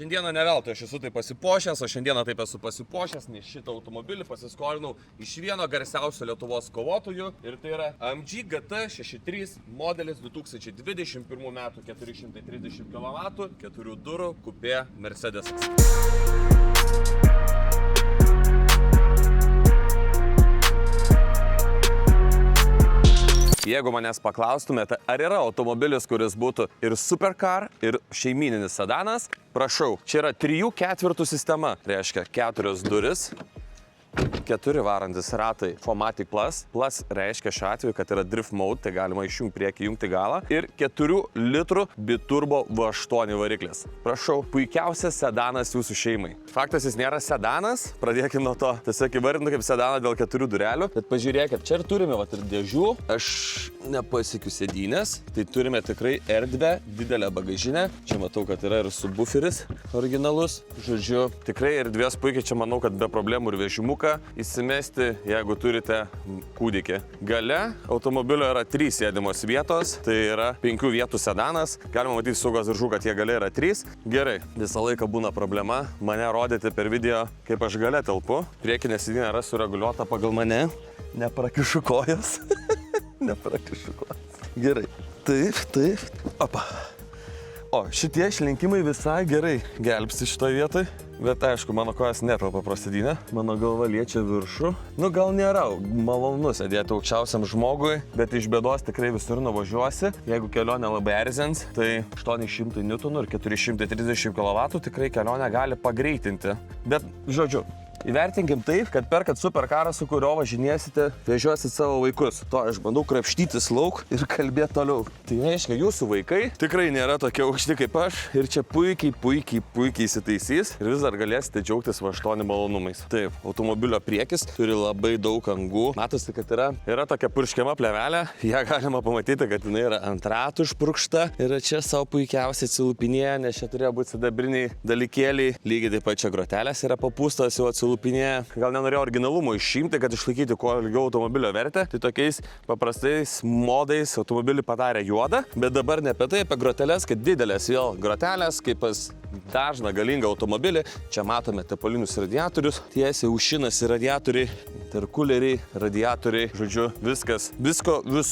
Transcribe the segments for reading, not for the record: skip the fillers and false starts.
Šiandieną ne veltui aš esu taip pasipuošęs, o šiandieną taip esu pasipuošęs, nes šitą automobilį pasiskolinau iš vieno garsiausio Lietuvos kovotojų ir tai yra AMG GT63 modelis 2021 metų 430 kW, 4 durų, kupė Mercedesas. Jeigu manęs paklaustumėte, ar yra automobilis, kuris būtų ir supercar, ir šeimyninis sedanas, prašau, čia yra 3/4 sistema, reiškia 4 duris, 4 varantis ratai 4MATIC Plus, Plus reiškia šiuo atveju, kad yra drift mode, tai galima išjungti priekį, jungti galą, ir 4 litrų biturbo V8 variklis. Prašau, puikiausias sedanas jūsų šeimai. Faktas, jis nėra sedanas, pradėkime nuo to, tiesiog įvardinu kaip sedaną dėl 4 durelių, bet pažiūrėkit, čia ir turime ir dėžių, aš nepasiekiu sėdynės, tai turime tikrai erdvę, didelę bagažinę, čia matau, kad yra ir subwooferis originalus, žodžiu, tikrai erdvės puikiai, čia manau, kad be problemų ir vežimuką įsimesti, jeigu turite kūdikį. Gale automobilio yra 3 sėdimos vietos, tai yra 5 vietų sedanas, galima matyti saugos diržų, kad jie gale yra 3. Gerai, visą laiką būna problema mane rodyti per video, kaip aš gale telpu. Priekinė sėdynė yra sureguliuota pagal mane, neprakišu kojas. Neprakišu kojas. Gerai, taip, opa. O, šitie išlenkimai visai gerai gelbsti šitoje vietoje, bet aišku, mano kojas netelpa pro sėdynę, mano galva liečia viršų. Nu, gal nėra malonu sėdėti aukščiausiam žmogui, bet iš bėdos tikrai visur nuvažiuosi. Jeigu kelionė labai erzins, tai 800 Newtonų ir 430 kW tikrai kelionę gali pagreitinti. Bet, žodžiu, įvertinkim taip, kad perkat superkarą, su kurio važinėsite, vežiosit savo vaikus. To aš bandau krapštytis lauk ir kalbėti toliau. Tai reiškia, jūsų vaikai tikrai nėra tokie aukšti kaip aš ir čia puikiai įsitaisys ir vis dar galėsite džiaugtis V8 malonumais. Taip, automobilio priekis turi labai daug angų. Matosi, kad yra tokia purškiama plėvelė. Ją galima pamatyti, kad jinai yra ant ratų išpurkšta ir čia savo puikiausiai atsilupinėja, nes čia turėjo būti sidabriniai dalykėliai. Lygiai taip pat čia grotelės yra papūstos jau atsilupinėja. Gal nenorėjau originalumo išimti, kad išlaikyti kuo ilgiau automobilio vertę, tai tokiais paprastais modais automobilį padarė juodą, bet dabar ne apie tai, apie grotelės, kad didelės vėl grotelės, kaip pas dažną galingą automobilį. Čia matome tepolinius radiatorius, tiesiai aušinasi radiatoriai, interkuleriai, radiatoriai, žodžiu,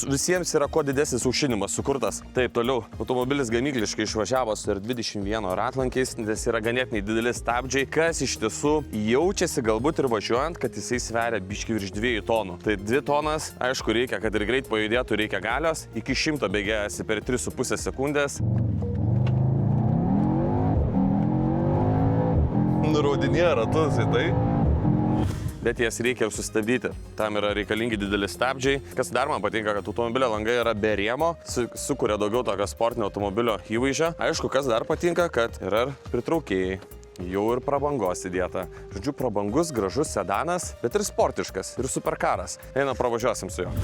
visiems yra kuo didesnis aušinimas sukurtas. Taip, toliau, automobilis gamykliškai išvažiavo su 21 ratlankiais, nes yra ganėtinai dideli stabdžiai, kas iš tiesų jaučiasi galbūt ir važiuojant, kad jisai sveria biškį virš 2 tonų. Tai 2 tonas, aišku, reikia, kad ir greit pajudėtų, reikia galios, iki 100 bėgėjasi per 3,5 sekundės. Nurodinėja ratus į tai. Bet jas reikia sustabdyti. Tam yra reikalingi dideli stabdžiai. Kas dar man patinka, kad automobilio langai yra be rėmo, sukuria daugiau tokio sportinio automobilio įvaizdžio. Aišku, kas dar patinka, kad yra pritraukėjai. Jau ir prabangos įdėta. Žodžiu, prabangus, gražus sedanas, bet ir sportiškas, ir superkaras. Eina, pravažiuosim su juo.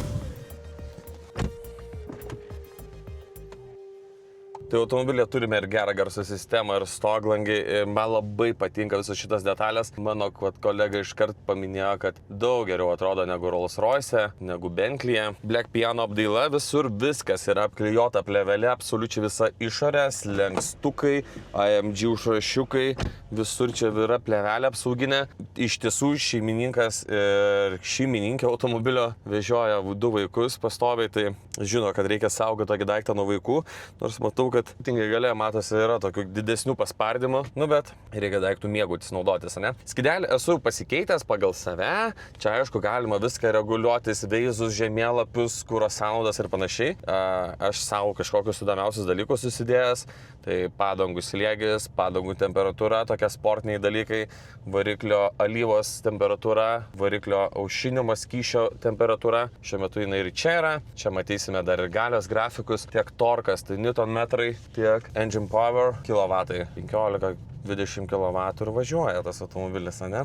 Tai automobilėje turime ir gerą garso sistemą, ir stoglangį. Man labai patinka visos šitas detalės. Mano kolega iškart paminėjo, kad daug geriau atrodo negu Rolls Royce, negu Bentley'e. Black Piano apdaila, visur viskas yra apklijuota plėvelė, absoliučiai visa išorė, slenkstukai, AMG užrašiukai, visur čia yra plėvelė apsauginė. Iš tiesų šeimininkas ir šeimininkė automobilio vežioja 2 vaikus pastoviai, tai žino, kad reikia saugoti tokį daiktą nuo vaikų, nors matau, kad tingai galia matosi yra tokių didesnių paspardymų, bet reikia daiktų mėgautis, naudotis, ne? Skidelį esu pasikeitęs pagal save, čia aišku galima viską reguliuotis, veizus, žemėlapius, kuro sąnaudas ir panašiai. Aš savo kažkokius įdomiausius dalykus susidėjęs, tai padangų slėgis, padangų temperatūra, tokie sportiniai dalykai, variklio alyvos temperatūra, variklio aušinimo skysčio temperatūra. Šiuo metu jinai ir čia yra, čia matysime dar ir galios grafikus, tiek torkas, tai newton metrai, tiek engine power, kilovatai, 15-20 kW ir važiuoja tas automobilis, ne?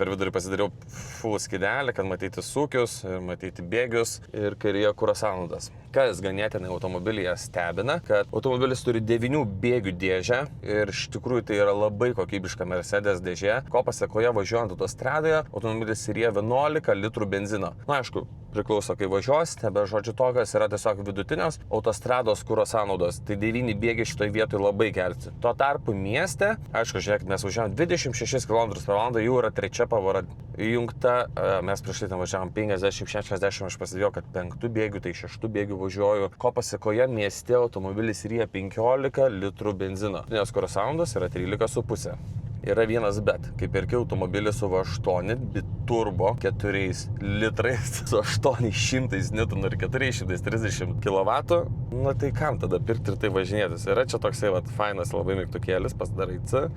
Per vidurį pasidariau full skidelį, kad matyti sūkius, matyti bėgius ir kairėje kuro sąnaudas. Kas ganėtinai automobilyje stebina, kad automobilis turi 9 bėgių dėžę ir iš tikrųjų tai yra labai kokybiška Mercedes dėžė, ko pasekoje važiuojant autostradoje automobilis įryja 11 litrų benzino. Na, aišku, priklauso, kai važiuosite, bet žodžiu tokios yra tiesiog vidutinės autostrados kuro sąnaudos. Tai 9 bėgiai šitoje vietoje labai kelti. Tuo tarpu mieste, aišku, žiūrėkit, mes važiavom 26 km/h, jau yra trečia pavara įjungta, mes prieš tai ten važiavom 50-60, aš pasidėjau, kad 5 bėgių, tai 6 bėgių važiuoju. Ko pasiekoje mieste automobilis ryja 15 litrų benzino, nes kuro sąnaudos yra 13,5. Yra vienas bet, kai perki automobilį su V8 biturbo 4 litrais, su 800 Newton ir 430 kW, nu tai kam tada pirkti ir tai važinėtis? Yra čia toksai fainas labai mygtukėlis, pasidarai C+,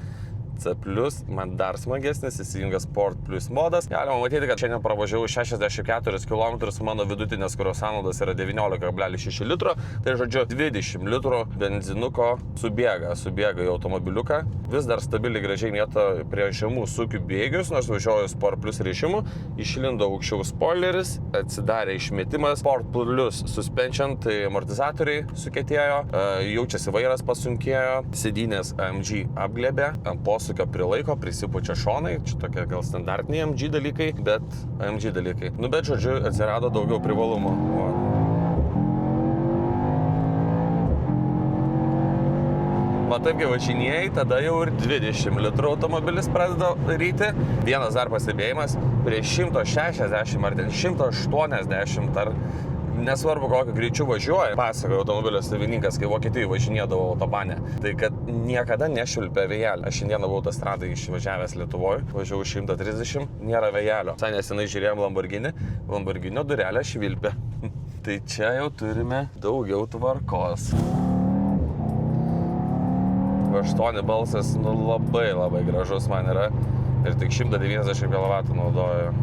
man dar smagesnis, įsijungia Sport Plus modas. Galima matyti, kad šiandien pravažiavau 64 km, mano vidutinės kuro sąnaudos yra 19,6 litro, tai žodžiu 20 litrų benzinuko subėga į automobiliuką. Vis dar stabiliai gražiai mėto prie žemų sukių bėgius, nors važiuoju Sport Plus režimu, išlindo aukščiau spoileris, atsidarė išmetimas, Sport Plus suspension, tai amortizatoriai sukietėjo, jaučiasi vairas pasunkėjo, sėdynės AMG apglėbė, posūkio prilaiko, prisipučia šonai, čia tokie gal standartiniai AMG dalykai, bet AMG dalykai. Nu bet žodžiu, atsirado daugiau privalumų. Va taip, kai važinėjai, tada jau ir 20 litrų automobilis pradeda ryti. Vienas dar pastebėjimas, prie 160 ar ten 180 ar nesvarbu kokiu greičiu važiuoja, pasakojo automobilio savininkas, kai Vokietijoje važinėdavo autobane, tai kad niekada nešvilpia vėjelio. Aš šiandieną buvau autostradai išvažiavęs Lietuvoje, važiavau 130, nėra vėjelio. Visai nesenai žiūrėjom Lamborghinio durelę švilpia. Tai čia jau turime daugiau tvarkos. V8 balsas labai gražus man yra ir tik 190 kW naudoju.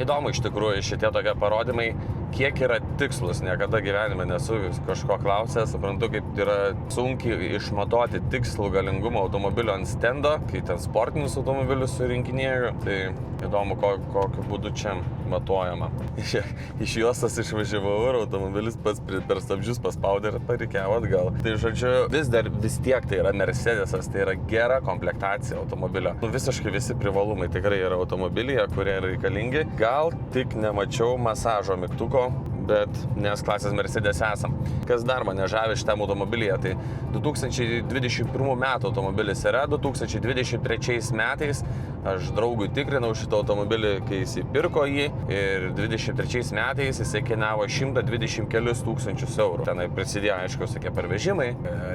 Įdomu iš tikrųjų šitie tokie parodymai, kiek yra tikslus. Niekada gyvenime nesu kažko klausęs. Suprantu, kaip yra sunkiai išmatuoti tikslų galingumą automobilio ant stendo, kai ten sportinius automobilius surinkinėjau. Tai įdomu, kokiu būdu čia matuojama. Iš juostas išvažiavau ir automobilis pats per stabdžius paspaudė ir parikiavo atgal. Tai žodžiu, vis tiek tai yra Mercedesas, tai yra gera komplektacija automobilio. Visiškai visi privalumai tikrai yra automobilyje, kurie yra reikalingi. Gal tik nemačiau masažo mygtuko, bet nes klasės Mercedes esam. Kas dar mane žavi šitam automobilyje, tai 2021 metų automobilis yra, 2023 metais aš draugui tikrinau šitą automobilį, kai jis įpirko jį ir 2023 metais jisai kainavo 120 kelius tūkstančius eurų. Tenai prisidėjo, aišku, tokie parvežimai,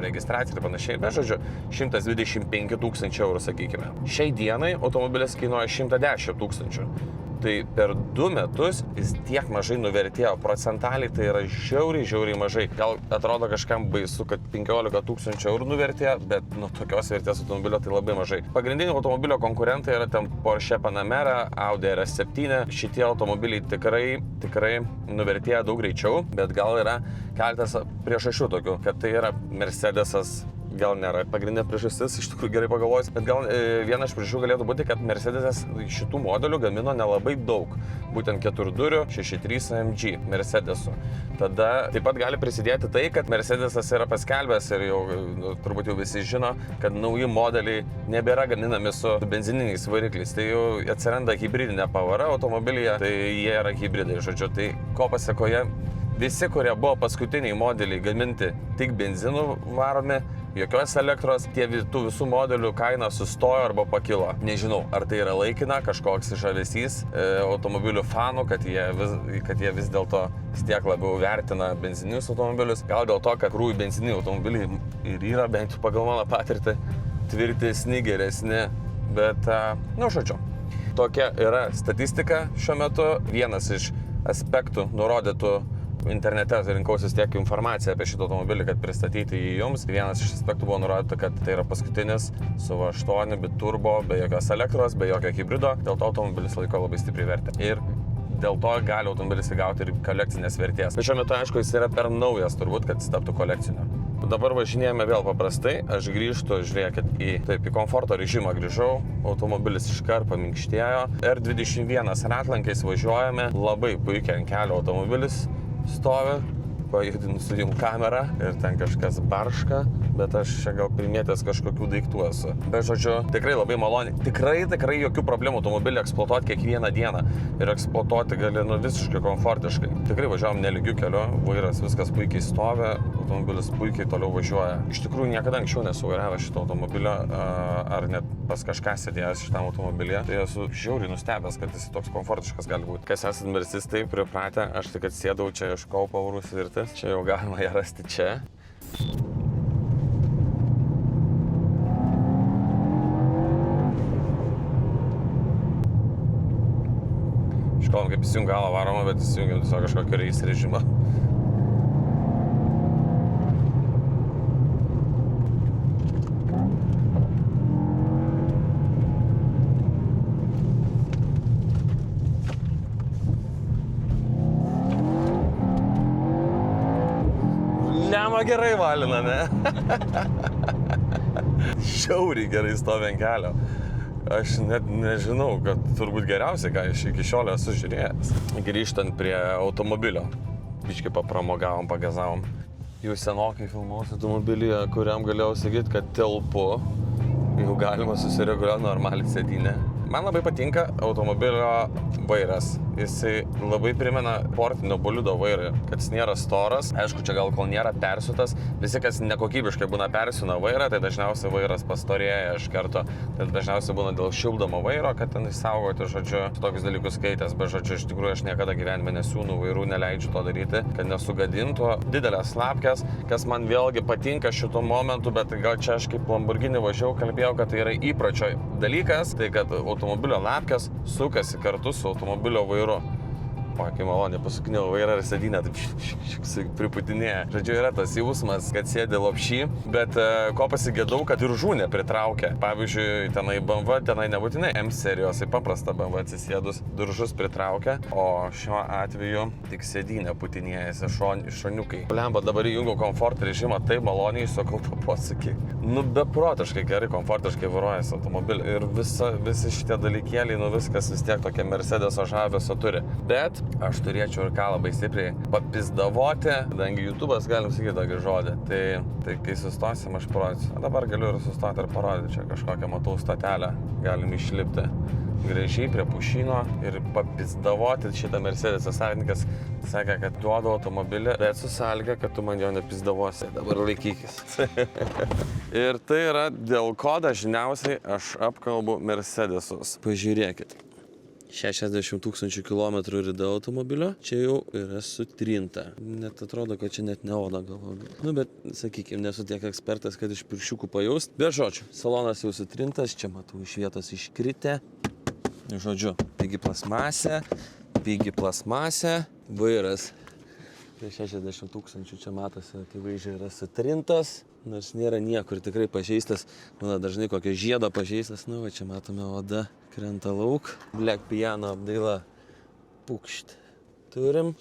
registracija ir panašiai, bet žodžiu, 125 tūkstančių eurų, sakykime. Šiai dienai automobilis kainuoja 110 tūkstančių. Tai per 2 metus jis tiek mažai nuvertėjo, procentaliai tai yra žiauriai mažai. Gal atrodo kažkam baisu, kad 15 tūkstančių eurų nuvertėjo, bet nuo tokios vertės automobilio tai labai mažai. Pagrindiniai automobilio konkurentai yra ten Porsche Panamera, Audi RS7. Šitie automobiliai tikrai nuvertėjo daug greičiau, bet gal yra keletas priežasčių tokių, kad tai yra Mercedesas. Gal nėra pagrindinė priežastis, iš tikrųjų gerai pagalvojus, bet gal viena iš priežasčių galėtų būti, kad Mercedesas šitų modelių gamino nelabai daug, būtent 4-durių 6.3 AMG Mercedesų. Tada taip pat gali prisidėti tai, kad Mercedesas yra paskelbęs ir jau turbūt jau visi žino, kad nauji modeliai nebėra gaminami su benzininiais varikliais, tai jau atsiranda hibridinė pavara automobilyje, tai jie yra hibridai, žodžiu, tai ko pasiekoje visi, kurie buvo paskutiniai modeliai gaminti tik benzinų varomi, jokios elektros, tų visų modelių kaina sustojo arba pakilo. Nežinau, ar tai yra laikina, kažkoks žavesys automobilių fanų, kad jie vis dėlto tiek labiau vertina benzininius automobilius. Gal dėl to, kad krūvį benzininiai automobiliai ir yra, bent pagal mano patirtį, tvirtesni, geresni, bet, žodžiu. Tokia yra statistika šiuo metu. Vienas iš aspektų nurodytų internete rinkausi tiek informaciją apie šitą automobilį, kad pristatyti jį jums. Vienas iš aspektų buvo nurodyta, kad tai yra paskutinis su V8 biturbo, be jokios elektros, be jokio hibrido. Dėl to automobilis laiko labai stipriai vertę. Ir dėl to gali automobilis įgauti ir kolekcinės vertės. Bet šiuo metu, aišku, jis yra per naujas turbūt, kad jis taptų kolekciniu. Dabar važinėjame vėl paprastai. Aš grįžtu, žiūrėkit, į komforto režimą grįžau. Automobilis iškart paminkštėjo. R21 ratlankiais važiuojame. Labai puikiai ant kelio automobilis stovi, pajudinu su jum kamerą ir ten kažkas barška, bet aš čia gal primėtęs kažkokių daiktų esu. Bet žodžiu, tikrai labai maloniai. Tikrai jokių problemų automobilį eksploatuoti kiekvieną dieną. Ir eksploatuoti gali visiškai komfortiškai. Tikrai važiavom nelygiu keliu, vairas viskas puikiai stovi, automobilis puikiai toliau važiuoja. Iš tikrųjų, niekada anksčiau nesu vairavęs šito automobilio, ar net pas kažką sėdėjęs šitam automobilyje. Tai esu žiauriai nustebęs, kad jis toks komfortiškas gali būti. Kas esat mersistai pripratę, aš tik atsėdau čia, ieškau pavarų svirtis. Čia jau galima ją rasti čia. Iškalbam, kaip įsijungia galą varomą, bet įsijungiam tiesiog kažkokio reis režimą. Nema gerai valina, ne? Šiauriai gerai stovi ant kelio. Aš net nežinau, kad turbūt geriausiai, ką aš iki šiol esu žiūrėjęs. Grįžtant prie automobilio. Biškai papramogavom, pagazavom. Jau senokai filmuos automobilyje, kuriam galėjau sakyti, kad telpu. Jau galima susireguliuoti normaliai sėdynę. Man labai patinka automobilio vairas. Jisai labai primena sportinio boliudo vairą, kad jis nėra storas. Aišku, čia gal kol nėra persiūtas. Visi, kas nekokybiškai būna persiūna vairą, tai dažniausiai vairas pastorėja iš karto. Tai dažniausiai būna dėl šildomo vairo, kad ten išsaugoti, žodžiu, tokius dalykus skaitęs. Bet, žodžiu, iš tikrųjų aš niekada gyvenime nesiūnu vairų, neleidžiu to daryti, kad nesugadintų. Didelės lapkės, kas man vėlgi patinka šitų momentų, bet gal čia aš kaip Lamborghini važiavau, kalbėjau, kad tai yra įpročio dalykas, tai kad automobilio lapkės sukasi kartu su automobilio vairu. O, kai maloniai pasukinėjau vairą ir sėdynę, taip priputinėja. Žodžiu, yra tas jausmas, kad sėdi lopšy, bet ko pasigėdau, kad diržų nepritraukia. Pavyzdžiui, tenai BMW, tenai nebūtinai M serijos, į paprastą BMW atsisėdus, diržus pritraukia, o šiuo atveju tik sėdynė putinėjasi šoniukai. Blemba, dabar įjungiau komforto režimą, taip maloniai sakau to posakį. Beprotiškai gerai, komfortiškai vairuojasi automobilį ir visi šitie dalykėliai, viskas vis tiek tokia Mercedeso žavesio turi. Bet aš turėčiau ir ką labai stipriai papizdavoti, kadangi YouTube'as galim sakyti tokį žodį. Tai kai sustosim, aš parodysiu. Dabar galiu ir sustoti ir parodyti. Čia kažkokią matau stotelę, galim išlipti gražiai prie pušyno ir papizdavoti. Šitą Mercedeso savininkas sakė, kad duodu automobilį, bet su sąlyga, kad tu man jo nepizdavosi. Dabar laikykis. Ir tai yra dėl ko dažniausiai aš apkalbu Mercedesus. Pažiūrėkit. 60 000 kilometrų rida automobilio, čia jau yra sutrinta. Net atrodo, kad čia net ne oda galvoju. Bet, sakykime, nesu tiek ekspertas, kad iš pirščiukų pajaust. Bet žodžiu, salonas jau sutrintas, čia matau iš vietos iškritę. Žodžiu, pigi plasmasė, vairas. Prie 60 000 čia matosi, akivaizdžiai yra sutrintas, nors nėra niekur tikrai pažeistas. Būna dažnai kokio žiedo pažeistas, va čia matome oda krenta lauk. Black piano apdaila pukšt. Turim.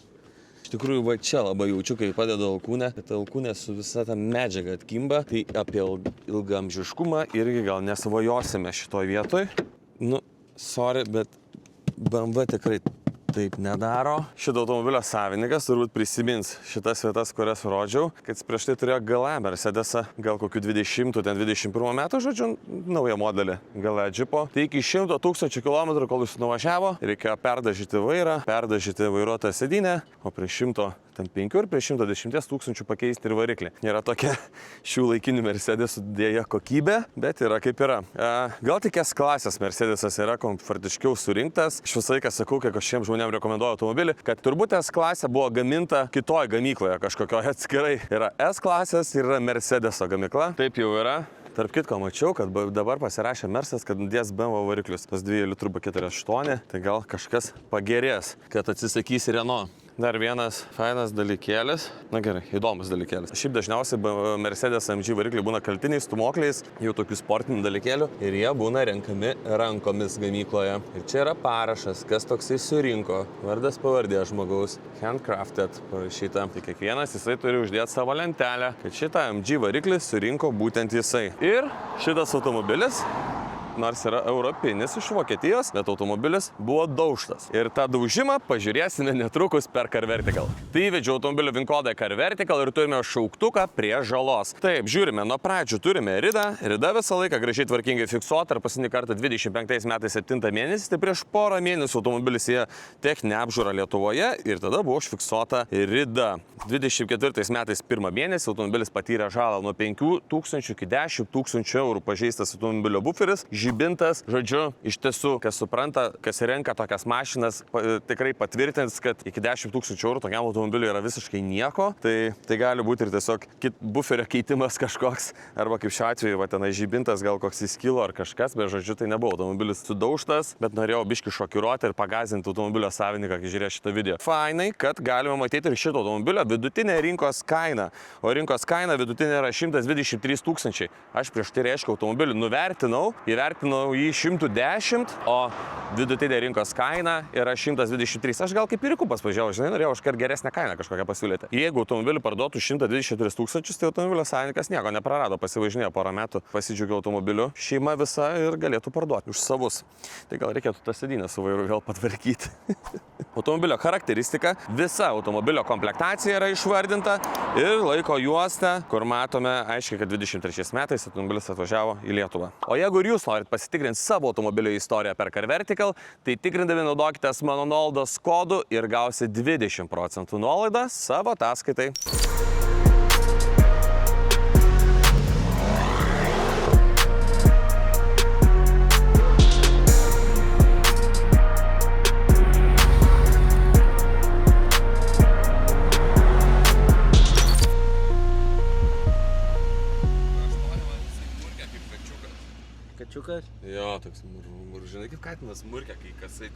Iš tikrųjų, va čia labai jaučiu, kai padedu alkūnę, kad alkūnė su visa ta medžiaga atkimba. Tai apie ilgaamžiškumą irgi gal nesvajosime šitoj vietoj. Sorry, bet BMW tikrai taip nedaro. Šito automobilio savininkas turbūt prisimins šitas vietas, kurias rodžiau, kad prieš tai turėjo GLE Mercedesą, gal kokių 20-21 metų, žodžiu, naują modelį GLE džipo. Tai iki 100 000 km, kol jis nuvažiavo, reikėjo perdažyti vairą, perdažyti vairuotojo sėdynę, o prie 105 ir prie 110 000 pakeisti ir variklį. Nėra tokia šių laikinių Mercedesų dėja kokybė, bet yra kaip yra. Gal tik S klasės Mercedesas yra komfortiškiau surinktas. Aš visą laiką sakau, kiek aš šiems žmonėms rekomenduoju automobilį, kad turbūt S klasė buvo gaminta kitoj gamykloje kažkokioje atskirai. Yra S klasės ir yra Mercedeso gamykla. Taip jau yra. Tarp kitko mačiau, kad dabar pasirašė Mercedes, kad dės BMW variklius. Tas 2 litrų B48, tai gal kažkas pagerės, kad atsisakys Renault. Dar vienas fainas dalykėlis. Na gerai, įdomus dalykėlis. Šiaip dažniausiai Mercedes AMG varikliai būna kaltiniais, stumokliais, jau tokių sportinių dalykėlių. Ir jie būna renkami rankomis gamykloje. Ir čia yra parašas, kas toksai surinko. Vardas pavardė žmogaus. Handcrafted parašyta. Tai kiekvienas jisai turi uždėti savo lentelę, kad šitą AMG variklį surinko būtent jisai. Ir šitas automobilis nors yra europinis iš Vokietijos, bet automobilis buvo daužtas. Ir tą daužimą pažiūrėsime netrukus per Car Vertical. Tai įvedžiau automobilio VIN kodą Car Vertical ir turime šauktuką prie žalos. Taip, žiūrime, nuo pradžių turime ridą. Rida visą laiką gražiai tvarkingai fiksuota ir paskutinį kartą 25 metais 7 mėnesį, tai prieš porą mėnesių automobilis į techninę apžiūrą Lietuvoje ir tada buvo užfiksuota rida. 24 metais 1 mėnesį automobilis patyrė žalą nuo 5 000 iki 10 000 eurų, pažeistas automobilio buferis, žibintas, žodžiu, iš tiesų, kas supranta, kas renka tokias mašinas, tikrai patvirtins, kad iki 10 000 eurų tokiam automobiliui yra visiškai nieko, tai gali būti ir tiesiog buferio keitimas kažkoks, arba kaip šiuo atveju, va tenai žibintas gal koks įskilo ar kažkas, bet žodžiu, tai nebuvo automobilis sudaužtas, bet norėjau biškį šokiruoti ir pagazinti automobilio savininką, kai žiūrėjo šitą video. Fainai, kad galima matyti ir šito automobilio vidutinė rinkos kaina, o rinkos kaina vidutinė yra 123 000. Aš prieš tai reiškia automobilį įvertinau jį 110, o vidutinė rinkos kaina yra 123. Aš gal kaip ir kupas pažiūrėjau, žinai, norėjau kažką geresnę kainą kažkokią pasiūlyti. Jeigu automobilį parduotų 123 000, tai automobilio savininkas nieko neprarado, pasivažinėjo porą metų, pasidžiaugė automobiliu, šeima visa ir galėtų parduoti už savus. Tai gal reikėtų tą sėdynę su vairu vėl patvarkyti. Automobilio charakteristika, visa automobilio komplektacija yra išvardinta ir laiko juosta, kur matome aiškiai, kad 23 metais automobilis atvažiavo į Lietuvą. O jeigu ir jūs norit pasitikrinti savo automobilio istoriją per Car Vertical, tai tikrindami naudokitės mano nuolaidos kodu ir gausi 20% nuolaidą savo ataskaitai. Kačiukas? Jo, toks žinai, kaip katinas murkia, kai kasai.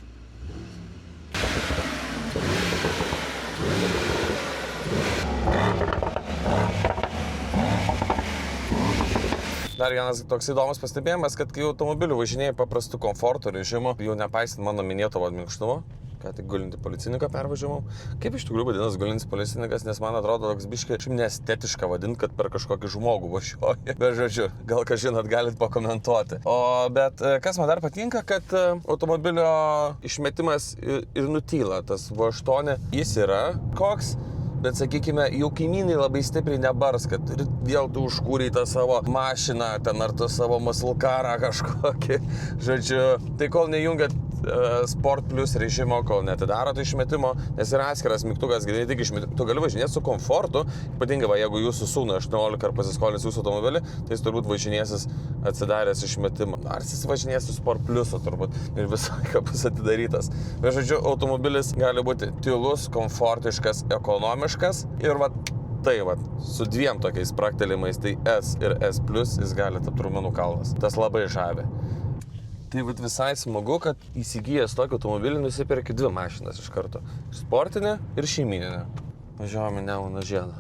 Dar vienas toks įdomus pastebėjimas, kad kai automobilių važinėjai paprastų komforto režimu, jau nepaisant mano minėto minkštumo, ką tik gulinti policininką pervažiavau. Kaip iš tikrųjų vadinas gulintis policininkas, nes man atrodo toks biškai neestetiška vadinti, kad per kažkokį žmogų važiuoja. Bet žodžiu, gal ką žinot, galit pakomentuoti. Bet kas man dar patinka, kad automobilio išmetimas ir nutyla. Tas V8, jis yra koks, bet sakykime, jau kaimynai labai stipriai nebars, kad vėl tu užkūrei tą savo mašiną, ten ar tą savo muscle carą kažkokį. Žodžiu, tai kol nejungiat Sport Plus režimo, kol netidaro tai išmetimo, nes yra atskiras mygtukas, ne tik išmetimo, tu gali važinėti su komfortu, ypatingai va, jeigu jūsų sūnų 18 ar pasiskolins jūsų automobilį, tai jis turbūt važinėsis atsidaręs išmetimą. Ar jis važinės su Sport Plusu turbūt ir visai ką bus atidarytas. Bet žodžiu, automobilis gali būti tylus, komfortiškas, ekonomiškas ir va, tai va, su dviem tokiais praktelimais, tai S ir S+, jis gali tapti raumenų kalnas. Tas labai žavi. Tai visai smagu, kad įsigijęs tokį automobilį nusipirki dvi mašinas iš karto. Sportinę ir šeimyninę. Važiavome Nemuno žiedą.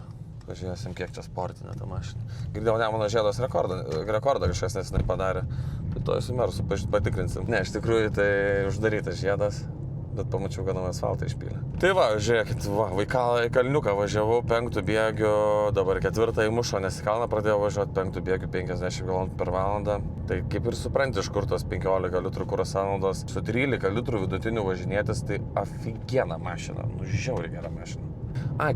Pažiūrėsim, kiek čia sportinė ta mašina. Girdėjau, Nemuno žiedos rekordą kažkas nesinai padarė. Tai to su meru patikrinsim. Ne, iš tikrųjų tai uždarytas žiedas. Bet pamačiau, kad ant asfaltą išpylė. Tai va, žiūrėkit, vaikalą į kalniuką važiavau 5 bėgių, dabar 4 įmušo, nes į kalną pradėjau važiuoti 5 bėgių 50 km/h. Tai kaip ir supranti, iš kur tos 15 litrų kuro sąnaudos. Su 13 litrų vidutiniu važinėtis, tai aфигена mašina, žiauriai gera mašina.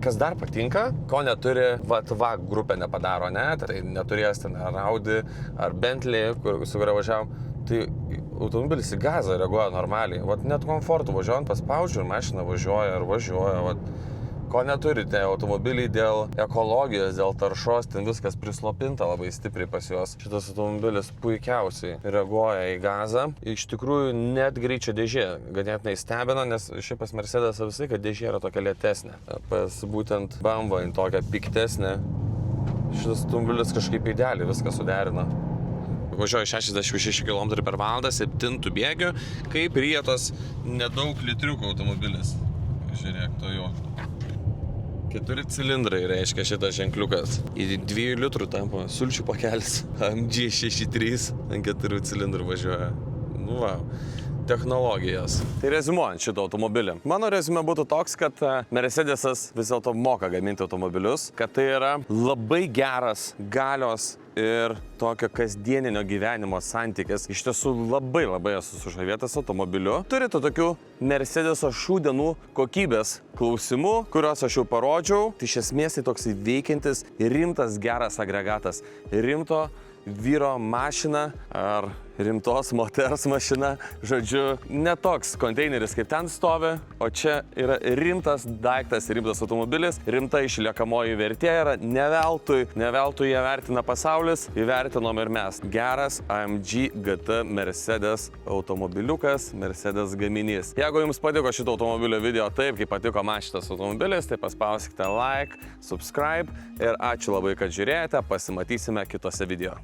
Kas dar patinka, ko neturi VATVA grupė nepadaro, ne? Tai neturės ten ar Audi, ar Bentley, su kuria važiavom. Tai automobilis į gazą reaguoja normaliai. Vat net komfortų važiuojant paspaudžiu ir mašina važiuoja ir važiuoja. Vat. Ko neturite automobiliai dėl ekologijos, dėl taršos, ten viskas prislopinta labai stipriai pas juos. Šitas automobilis puikiausiai reaguoja į gazą. Iš tikrųjų net greičio dėžė ganėtinai stebina, nes šiaip pas Mercedes visai, kad dėžė yra tokia lėtesnė. Pas būtent BMW tokia piktesnė. Šitas automobilis kažkaip idealiai viską suderina. Važiuoju 66 km/h, 7 bėgių, kaip Rietos nedaug litriukų automobilis. Žiūrėk, to jo. 4 cilindrai reiškia šitas ženkliukas. Į 2 litrų tampa sulčių pakelis. AMG 63 ant 4 cilindrų važiuoja. Nu, wow. Technologijos. Tai rezimuojant šitą automobilį. Mano rezime būtų toks, kad Mercedesas vis dėlto moka gaminti automobilius, kad tai yra labai geras galios ir tokio kasdieninio gyvenimo santykis. Iš tiesų labai esu sužavėtas automobiliu. Turite tokių Mercedeso šių dienų kokybės klausimų, kuriuos aš jau parodžiau. Tai iš esmės tai toks veikiantis, rimtas, geras agregatas. Rimto vyro mašina ar rimtos moters mašina, žodžiu, ne toks konteineris kaip ten stovi, o čia yra rimtas daiktas, rimtas automobilis, rimta išliekamoji vertė yra, ne veltui ją vertina pasaulis, įvertinom ir mes. Geras AMG GT Mercedes automobiliukas, Mercedes gaminys. Jeigu jums patiko šito automobilio video taip, kaip patiko man šitas automobilis, tai paspauskite like, subscribe ir ačiū labai, kad žiūrėjote, pasimatysime kitose video.